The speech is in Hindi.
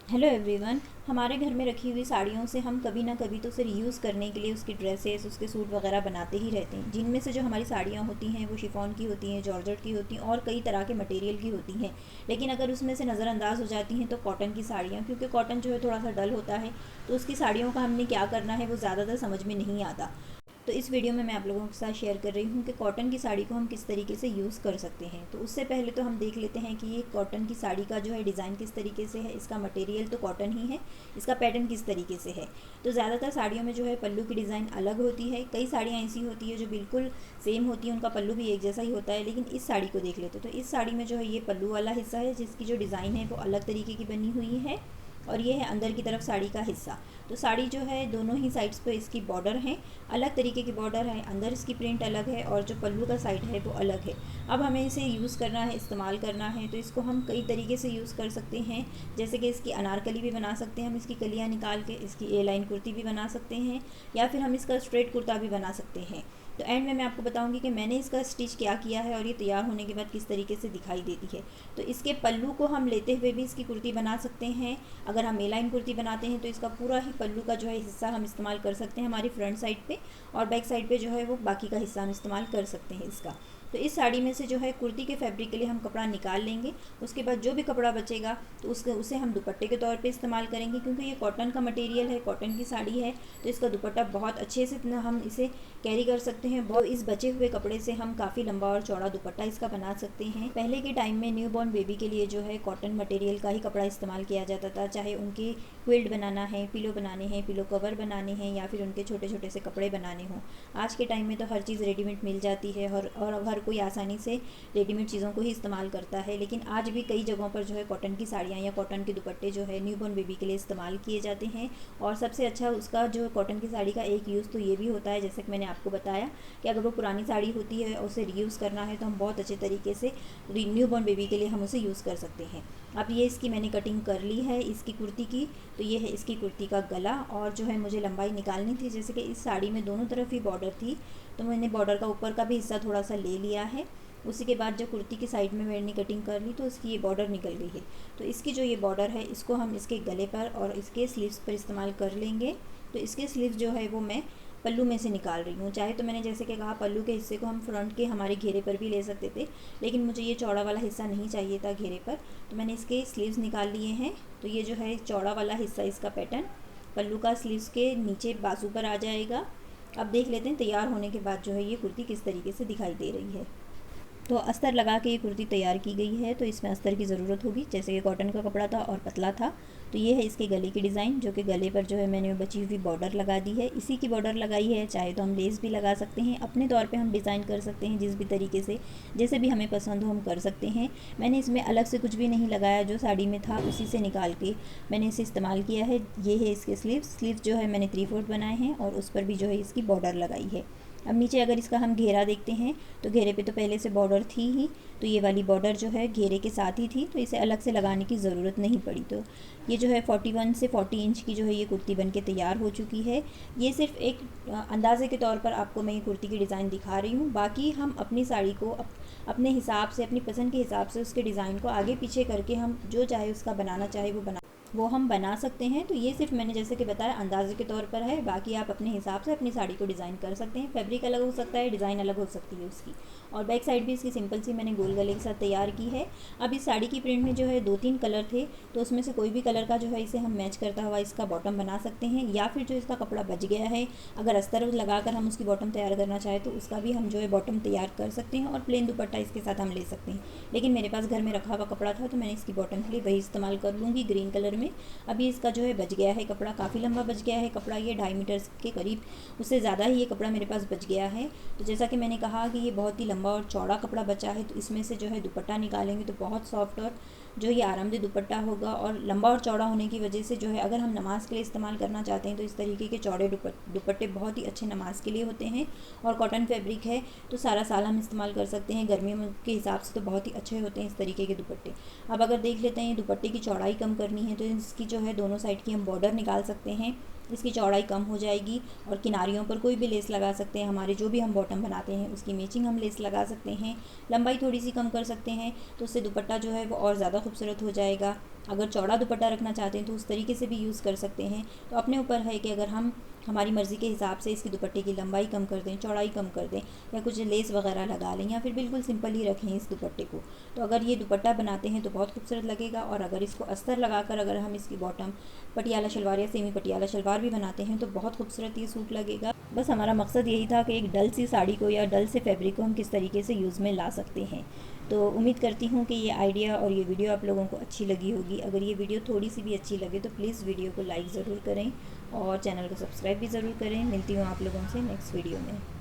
Hello everyone. हमारे घर में रखी हुई साड़ियों से हम कभी ना कभी तो उसे रीयूज़ करने के लिए उसकी ड्रेसेस, उसके सूट वगैरह बनाते ही रहते हैं। जिनमें से जो हमारी साड़ियाँ होती हैं वो शिफॉन की होती हैं, जॉर्जेट की होती हैं और कई तरह के मटेरियल की होती हैं। लेकिन अगर उसमें से नज़रअंदाज हो जाती हैं तो कॉटन की साड़ियाँ, क्योंकि कॉटन जो है थोड़ा सा डल होता है, तो उसकी साड़ियों का हमने क्या करना है वो ज़्यादातर समझ में नहीं आता। तो इस वीडियो में मैं आप लोगों के साथ शेयर कर रही हूँ कि कॉटन की साड़ी को हम किस तरीके से यूज़ कर सकते हैं। तो उससे पहले तो हम देख लेते हैं कि ये कॉटन की साड़ी का जो है डिज़ाइन किस तरीके से है। इसका मटेरियल तो कॉटन ही है, इसका पैटर्न किस तरीके से है। तो ज़्यादातर साड़ियों में जो है पल्लू की डिज़ाइन अलग होती है। कई साड़ियाँ ऐसी होती है जो बिल्कुल सेम होती है, उनका पल्लू भी एक जैसा ही होता है। लेकिन इस साड़ी को देख लेते तो इस साड़ी में जो है ये पल्लू वाला हिस्सा है, जिसकी जो डिज़ाइन है वो अलग तरीके की बनी हुई है, और ये है अंदर की तरफ साड़ी का हिस्सा। तो साड़ी जो है दोनों ही साइड्स पे इसकी बॉर्डर हैं, अलग तरीके की बॉर्डर है, अंदर इसकी प्रिंट अलग है और जो पल्लू का साइड है वो अलग है। अब हमें इसे यूज़ करना है, इस्तेमाल करना है, तो इसको हम कई तरीके से यूज़ कर सकते हैं। जैसे कि इसकी अनारकली भी बना सकते हैं हम, इसकी कलियाँ निकाल के इसकी ए लाइन कुर्ती भी बना सकते हैं, या फिर हम इसका स्ट्रेट कुर्ता भी बना सकते हैं। तो एंड में मैं आपको बताऊंगी कि मैंने इसका स्टिच क्या किया है और ये तैयार होने के बाद किस तरीके से दिखाई देती है। तो इसके पल्लू को हम लेते हुए भी इसकी कुर्ती बना सकते हैं। अगर हम ए लाइन कुर्ती बनाते हैं तो इसका पूरा ही पल्लू का जो है हिस्सा हम इस्तेमाल कर सकते हैं हमारी फ्रंट साइड पे, और बैक साइड पे जो है वो बाकी का हिस्सा हम इस्तेमाल कर सकते हैं इसका। तो इस साड़ी में से जो है कुर्ती के फैब्रिक के लिए हम कपड़ा निकाल लेंगे। उसके बाद जो भी कपड़ा बचेगा तो उसे हम दुपट्टे के तौर पे इस्तेमाल करेंगे, क्योंकि ये कॉटन का मटेरियल है, कॉटन की साड़ी है, तो इसका दुपट्टा बहुत अच्छे से हम इसे कैरी कर सकते हैं। बहुत इस बचे हुए कपड़े से हम काफ़ी लंबा और चौड़ा दुपट्टा इसका बना सकते हैं। पहले के टाइम में न्यू बॉर्न बेबी के लिए जो है कॉटन मटेरियल का ही कपड़ा इस्तेमाल किया जाता था, चाहे उनके क्विल्ट बनाना है, पिलो बनाने हैं, पिलो कवर बनाने हैं, या फिर उनके छोटे छोटे से कपड़े बनाने हों। आज के टाइम में तो हर चीज़ रेडीमेड मिल जाती है और हर कोई आसानी से रेडीमेड चीज़ों को ही इस्तेमाल करता है। लेकिन आज भी कई जगहों पर जो है कॉटन की साड़ियाँ या कॉटन के दुपट्टे जो है न्यूबॉर्न बेबी के लिए इस्तेमाल किए जाते हैं। और सबसे अच्छा उसका जो कॉटन की साड़ी का एक यूज़ तो ये भी होता है, जैसे कि मैंने आपको बताया, कि अगर वो पुरानी साड़ी होती है और उसे रीयूज़ करना है तो हम बहुत अच्छे तरीके से न्यूबॉर्न बेबी के लिए हम उसे यूज़ कर सकते हैं। अब ये इसकी मैंने कटिंग कर ली है इसकी कुर्ती की। तो ये है इसकी कुर्ती का गला, और जो है मुझे लंबाई निकालनी थी, जैसे कि इस साड़ी में दोनों तरफ ही बॉर्डर थी, तो मैंने बॉर्डर का ऊपर का भी हिस्सा थोड़ा सा ले लिया है। उसी के बाद जो कुर्ती की साइड में मैंने कटिंग कर ली तो इसकी ये बॉर्डर निकल गई है। तो इसकी जो ये बॉर्डर है इसको हम इसके गले पर और इसके स्लीव्स पर इस्तेमाल कर लेंगे। तो इसके स्लीव्स जो है वो मैं पल्लू में से निकाल रही हूँ। चाहे तो मैंने जैसे कि कहा पल्लू के हिस्से को हम फ्रंट के हमारे घेरे पर भी ले सकते थे, लेकिन मुझे ये चौड़ा वाला हिस्सा नहीं चाहिए था घेरे पर, तो मैंने इसके स्लीव्स निकाल लिए हैं। तो ये जो है चौड़ा वाला हिस्सा इसका पैटर्न पल्लू का स्लीव्स के नीचे बाजू पर आ जाएगा। अब देख लेते हैं तैयार होने के बाद जो है ये कुर्ती किस तरीके से दिखाई दे रही है। तो अस्तर लगा के ये कुर्ती तैयार की गई है, तो इसमें अस्तर की ज़रूरत होगी, जैसे कि कॉटन का कपड़ा था और पतला था। तो ये है इसके गले की डिज़ाइन, जो कि गले पर जो है मैंने बची हुई बॉर्डर लगा दी है, इसी की बॉर्डर लगाई है। चाहे तो हम लेस भी लगा सकते हैं, अपने तौर पे हम डिज़ाइन कर सकते हैं, जिस भी तरीके से जैसे भी हमें पसंद हो हम कर सकते हैं। मैंने इसमें अलग से कुछ भी नहीं लगाया, जो साड़ी में था उसी से निकाल के मैंने इसे इस्तेमाल किया है। ये है इसके स्लीव्स जो है मैंने 3/4 बनाए हैं और उस पर भी जो है इसकी बॉर्डर लगाई है। अब नीचे अगर इसका हम घेरा देखते हैं तो घेरे पे तो पहले से बॉर्डर थी ही, तो ये वाली बॉर्डर जो है घेरे के साथ ही थी, तो इसे अलग से लगाने की ज़रूरत नहीं पड़ी। तो ये जो है 41 से 40 इंच की जो है ये कुर्ती बन के तैयार हो चुकी है। ये सिर्फ एक अंदाजे के तौर पर आपको मैं ये कुर्ती की डिज़ाइन दिखा रही हूँ। बाकी हम अपनी साड़ी को अपने हिसाब से, अपनी पसंद के हिसाब से उसके डिज़ाइन को आगे पीछे करके हम जो चाहे उसका बनाना चाहे वो हम बना सकते हैं। तो ये सिर्फ मैंने जैसे कि बताया अंदाजे के तौर पर है, बाकी आप अपने हिसाब से अपनी साड़ी को डिज़ाइन कर सकते हैं। फैब्रिक अलग हो सकता है, डिज़ाइन अलग हो सकती है उसकी। और बैक साइड भी इसकी सिंपल सी मैंने गोल गले के साथ तैयार की है। अब इस साड़ी की प्रिंट में जो है 2-3 कलर थे, तो उसमें से कोई भी कलर का जो है इसे हम मैच करता हुआ इसका बॉटम बना सकते हैं, या फिर जो इसका कपड़ा बच गया है अगर अस्तर लगाकर हम उसकी बॉटम तैयार करना चाहें तो उसका भी हम जो है बॉटम तैयार कर सकते हैं, और प्लेन दुपट्टा इसके साथ हम ले सकते हैं। लेकिन मेरे पास घर में रखा हुआ कपड़ा था तो मैंने इसकी बॉटम के लिए वही इस्तेमाल कर लूँगी ग्रीन कलर में। अभी इसका जो है बच गया है कपड़ा, काफ़ी लंबा बच गया है कपड़ा, ये 2.5 मीटर के करीब, उससे ज़्यादा ही ये कपड़ा मेरे पास बच गया है। तो जैसा कि मैंने कहा कि ये बहुत ही लंबा और चौड़ा कपड़ा बचा है, तो इसमें से जो है दुपट्टा निकालेंगे तो बहुत सॉफ्ट और जो ये आरामदेह दुपट्टा होगा। और लंबा और चौड़ा होने की वजह से जो है अगर हम नमाज़ के लिए इस्तेमाल करना चाहते हैं तो इस तरीके के चौड़े दुपट्टे बहुत ही अच्छे नमाज़ के लिए होते हैं। और कॉटन फैब्रिक है तो सारा साल हम इस्तेमाल कर सकते हैं, गर्मियों के हिसाब से तो बहुत ही अच्छे होते हैं इस तरीके के दुपट्टे। अब अगर देख लेते हैं दुपट्टे की चौड़ाई कम करनी है तो इसकी जो है दोनों साइड की हम बॉर्डर निकाल सकते हैं, इसकी चौड़ाई कम हो जाएगी। और किनारियों पर कोई भी लेस लगा सकते हैं, हमारे जो भी हम बॉटम बनाते हैं उसकी मैचिंग हम लेस लगा सकते हैं। लंबाई थोड़ी सी कम कर सकते हैं तो उससे दुपट्टा जो है वो और ज़्यादा खूबसूरत हो जाएगा। अगर चौड़ा दुपट्टा रखना चाहते हैं तो उस तरीके से भी यूज़ कर सकते हैं। तो अपने ऊपर है कि अगर हम हमारी मर्ज़ी के हिसाब से इसकी दुपट्टे की लंबाई कम कर दें, चौड़ाई कम कर दें, या कुछ लेस वगैरह लगा लें, या फिर बिल्कुल सिंपल ही रखें इस दुपट्टे को। तो अगर ये दुपट्टा बनाते हैं तो बहुत खूबसूरत लगेगा। और अगर इसको अस्तर लगाकर अगर हम इसकी बॉटम पटियाला शलवार या सेमी पटियाला शलवार भी बनाते हैं तो बहुत खूबसूरत ये सूट लगेगा। बस हमारा मकसद यही था कि एक डल सी साड़ी को या डल से फैब्रिक को हम किस तरीके से यूज़ में ला सकते हैं। तो उम्मीद करती हूँ कि ये आइडिया और ये वीडियो आप लोगों को अच्छी लगी होगी। अगर ये वीडियो थोड़ी सी भी अच्छी लगे तो प्लीज़ वीडियो को लाइक ज़रूर करें और चैनल को सब्सक्राइब भी ज़रूर करें। मिलती हूँ आप लोगों से नेक्स्ट वीडियो में।